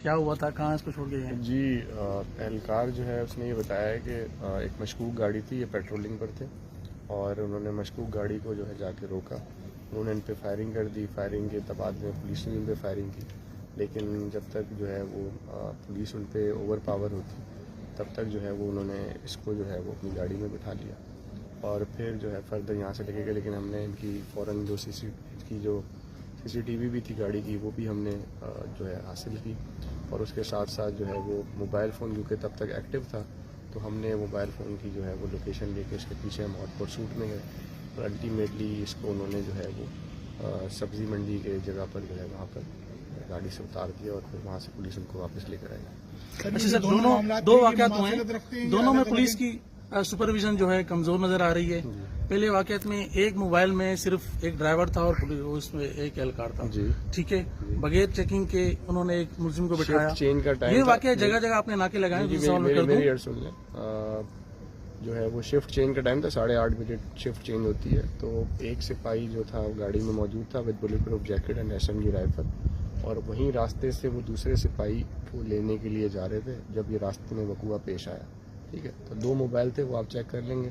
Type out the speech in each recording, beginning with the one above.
کیا ہوا تھا، کہاں اس کو چھوڑ گئے ہیں؟ جی اہلکار جو ہے اس نے یہ بتایا ہے کہ ایک مشکوک گاڑی تھی، یہ پیٹرولنگ پر تھے اور انہوں نے مشکوک گاڑی کو جو ہے جا کے روکا. انہوں نے ان پہ فائرنگ کر دی. فائرنگ کے تبادلے میں پولیس نے ان پہ فائرنگ کی، لیکن جب تک جو ہے وہ پولیس ان پہ اوور پاور ہوتی تب تک جو ہے وہ انہوں نے اس کو جو ہے وہ اپنی گاڑی میں بٹھا لیا اور پھر جو ہے فردر یہاں سے لے کے گئے. لیکن ہم نے ان کی فوراً جو سی سی ٹی وی بھی تھی گاڑی کی وہ بھی ہم نے جو ہے حاصل کی اور اس کے ساتھ ساتھ جو ہے وہ موبائل فون جو کہ تب تک ایکٹیو تھا تو ہم نے موبائل فون کی جو ہے وہ لوکیشن لے کے اس کے پیچھے ہم ہاٹ پرسوٹ میں گئے اور الٹیمیٹلی اس کو انہوں نے جو ہے وہ سبزی منڈی کے جگہ پر جو ہے وہاں پر گاڑی سے اتار دیا اور پھر وہاں سے پولیس ان کو واپس لے کر آئی. اچھا سر، دو واقعات ہوئے ہیں، دونوں میں پولیس کی سپرویژن جو ہے کمزور نظر آ رہی ہے. پہلے واقعات میں ایک موبائل میں صرف ایک ڈرائیور تھا اور اس میں ایک اہلکار تھا. جی ٹھیک ہے، بغیر چیکنگ کے انہوں نے ایک ملزم کو بٹھایا. چین کا ٹائم یہ واقعہ جگہ جگہ آپ نے ناکے لگائے. میری عرض سن لیں، جو ہے وہ شفٹ چینج کا ٹائم تھا، 8:30 بجے شفٹ چینج ہوتی ہے. تو ایک سپاہی جو تھا گاڑی میں موجود تھا with Bullet proof jacket and SMG rifle, اور وہیں راستے سے وہ دوسرے سپاہی کو لینے کے لیے جا رہے تھے جب یہ راستے میں وقوع پیش آیا. ٹھیک ہے، تو 2 موبائل تھے، وہ آپ چیک کر لیں گے.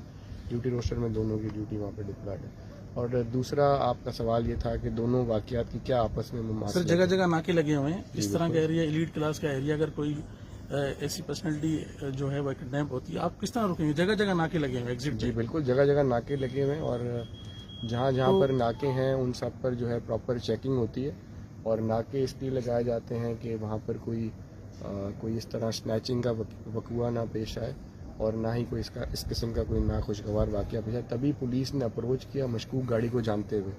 ڈیوٹی روسٹر میں دونوں کی ڈیوٹی وہاں پہ ڈپلائڈ ہے. اور دوسرا آپ کا سوال یہ تھا کہ دونوں واقعات کی کیا آپس میں سر جگہ جگہ ناکے لگے ہوئے ہیں. اس طرح کا ایریا، ایلیٹ کلاس کا ایریا، اگر کوئی ایسی پرسنالٹی جو ہے وہ کڈنیپ ہوتی ہے آپ کس طرح روکیں گے؟ جگہ جگہ ناکے لگے ہوئے ایگزٹ. جی بالکل، جگہ جگہ ناکے لگے ہوئے ہیں اور جہاں جہاں پر ناکے ہیں ان سب پر جو ہے پراپر چیکنگ ہوتی ہے. اور ناکے اس لیے لگائے جاتے ہیں کہ وہاں پر کوئی اس طرح سنیچنگ کا وقوع نہ پیش آئے اور نہ ہی کوئی اس قسم کا کوئی ناخوشگوار واقعہ پیش آئے. تبھی پولیس نے اپروچ کیا مشکوک گاڑی کو جانتے ہوئے.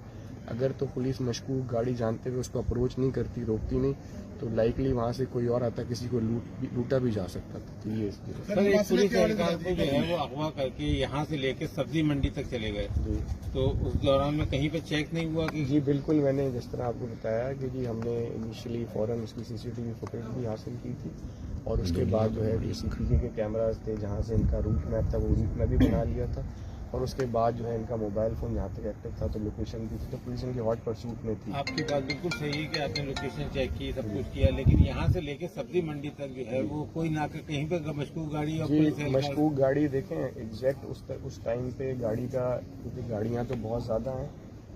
اگر تو پولیس مشکوک گاڑی جانتے ہوئے اس کو اپروچ نہیں کرتی، روکتی نہیں، تو لائکلی وہاں سے کوئی اور آتا، کسی کو لوٹا بھی جا سکتا تھا. تو یہ پولیس اہلکار کو جو ہے وہ اغوا کر کے یہاں سے لے کے سبزی منڈی تک چلے گئے. جی تو اس دوران میں کہیں پہ چیک نہیں ہوا کہ جی بالکل، میں نے جس طرح آپ کو بتایا کہ جی ہم نے انیشلی فوراً اس کی CCTV فوٹیج بھی حاصل کی تھی اور اس کے بعد جو ہے CCTV کے کیمراز تھے جہاں سے ان کا روٹ میپ تھا وہ روٹ میپ بھی بنا لیا تھا. اور اس کے بعد جو ہے ان کا موبائل فون جہاں تک ایکٹیو تھا تو لوکیشن بھی تھی، تو پولیس ان کی ہاٹ پرسوٹ میں تھی. آپ کی بات بالکل صحیح ہے کہ آپ نے لوکیشن چیک کی، سب کچھ کیا، لیکن یہاں سے لے کے سبزی منڈی تک جو ہے وہ کوئی نہ کہیں پہ مشکوک گاڑی اور جی پولیس مشکوک گاڑی دیکھیں ایگزیکٹ اس ٹائم پہ گاڑی کا، کیونکہ گاڑیاں تو بہت زیادہ ہیں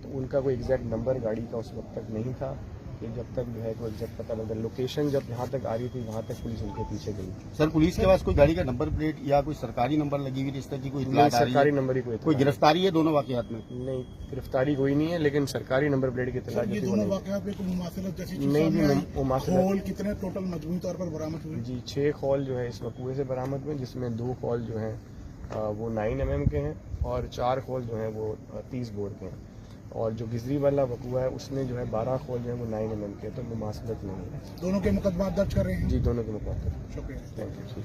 تو ان کا کوئی ایگزیکٹ نمبر گاڑی کا اس وقت تک نہیں تھا کہ جب تک جو ہے کوئی ایگزیکٹ پتہ لگا. لوکیشن جب جہاں تک آ رہی تھی وہاں تک پولیس ان کے پیچھے گئی. سر پولیس کے پاس کوئی گاڑی کا نمبر پلیٹ یا کوئی سرکاری نمبر لگی ہوئی اس طرح کی کوئی اطلاع؟ سرکاری نمبر ہی کوئی گرفتاری ہے دونوں واقعات میں؟ نہیں، گرفتاری کوئی نہیں ہے، لیکن سرکاری نمبر پلیٹ کی اطلاع دونوں واقعات میں کوئی مماثلت جیسی نہیں. خول کتنے ٹوٹل مجموعی طور پر برآمد ہوئے؟ جی 6 خول جو ہے اس وقوعے سے برآمد ہوئے، جس میں 2 خول جو ہیں وہ 9 mm کے ہیں اور 4 خول جو ہیں وہ 30 بور کے ہیں. اور جو گزری والا وقوع ہے اس میں جو ہے 12 خول جو ہیں وہ 9 mm کے. تو مماثلت نہیں ہے. دونوں کے مقدمات درج کر رہے ہیں؟ جی دونوں کے مقدمات. شکریہ. Thank you.